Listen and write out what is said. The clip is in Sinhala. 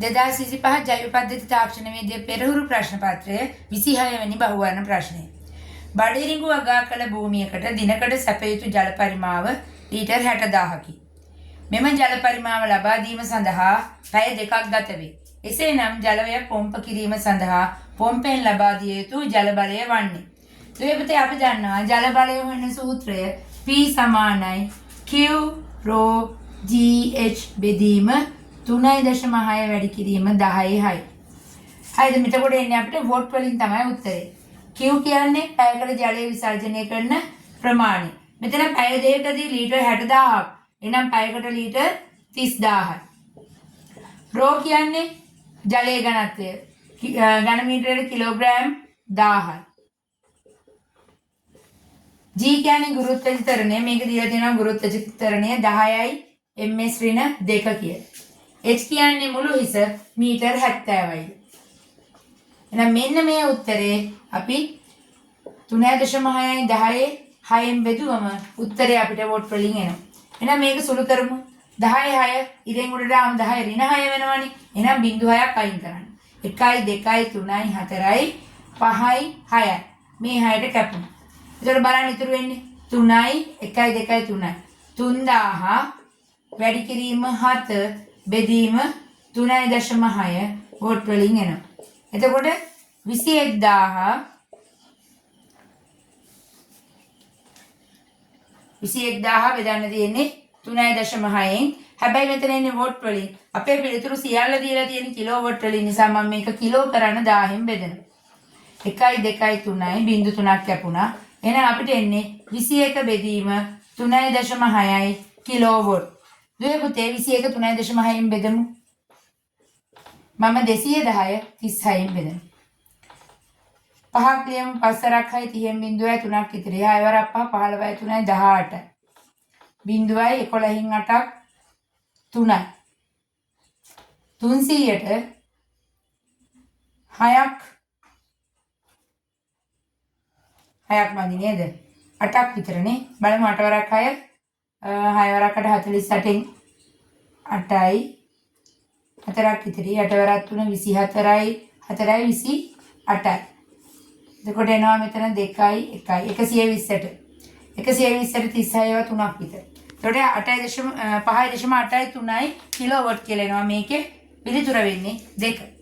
2025 ජෛව පද්ධති තාක්ෂණ වේදයේ පෙරහුරු ප්‍රශ්න පත්‍රය 26 වෙනි බහුවර්ණ ප්‍රශ්නය. බඩිරිඟු වගා කළ භූමියකට දිනකට සැප යුතු ජල පරිමාව ලීටර් 60000කි. මෙම ජල පරිමාව ලබා දීම සඳහා පැය 2ක් ගත වේ. එසේනම් ජලය පොම්ප කිරීම සඳහා පොම්පෙන් ලබා දිය යුතු ජල බලය වන්නේ. දෙවිපතේ අපි දන්නවා ජල බලය හොයන සූත්‍රය P සමානයි Q ρ GH බෙදීම 3.6 වැඩි කිරීම 10යි. හරිද? මෙතකොට එන්නේ අපිට වෝට් වලින් තමයි උත්තරේ. Q කියන්නේ පැයකට ජලය විසර්ජනය කරන ප්‍රමාණය. මෙතන පැය දෙකකදී ලීටර් 60000ක්. එහෙනම් පැයකට ලීටර් 30000යි. ρ කියන්නේ ජලයේ ඝනත්වය. ඝන මීටරයට කිලෝග්‍රෑම් 1000යි. G කියන්නේ ගුරුත්වාකර්ෂණ ත්වරණය. මේක දීලා තියෙනවා ගුරුත්වාකර්ෂණ ත්වරණය 10යි ms ඍණ 2 කියලා. H කියන්නේ මුළු හිස මීටර් 70යි. එහෙනම් මෙන්න මේ උත්තරේ අපි 3.6යි 10යි 6න් බෙදුවම උත්තරේ අපිට වෝට් වලින් එනවා. එහෙනම් මේක සුළු කරමු. 10යි 6 ඉරෙන් උඩට ආවම 10 ඍණ 6 වෙනවනේ. එහෙනම් බිංදු 6ක් අයින් කරන්න. 1යි 2යි 3යි 4යි 5යි 6යි. මේ 6ට කැපුණා. එතකොට බලන්න ඉතුරු වෙන්නේ 3යි 1යි 2යි 3යි. 3000 වැඩි කිරීම 7 බෙදීම 3.6 වෝට් වලින් එනවා. එතකොට 21000 බෙදන්න තියෙන්නේ 3.6න්. හැබැයි මෙතන එන්නේ වෝට් වලින්. අපේ පිළිතුරු සියල්ල දීලා තියෙන කිලෝ වෝට් වලින් නිසා මම මේක කිලෝ කරන්න 1000න් බෙදනවා. 1යි 2යි 3යි බිංදු 3ක් කැපුණා. එහෙනම් අපිට එන්නේ 21 බෙදීම 3.6යි කිලෝ වෝට්. දුවේ පුතේ 21 3.6න් බෙදමු. මම 210 36න් බෙදමු. 5ක් ලියමු 5 6යි 30න් බිංදුවයි 3ක් ඉතිරි. 6 වරක් 5 15යි 3යි 18යි. බිංදුවයි 11න් 8ක් 3යි. 300ට 6ක් මදි නේද? 8ක් විතරනේ. බලමු 8 වරක් 6 6 වරක් 8 48න් 8යි 4ක් ඉතිරි 8 වරක් 3 24යි 4යි 28යි. එතකොට එනවා මෙතන 2යි 1යි 120ට 120ට 36ව 3ක් විතර. එතකොට 5.8යි 3යි කිලෝ වෝට් කියලා එනවා මේකේ පිළිතුර වෙන්නේ 2.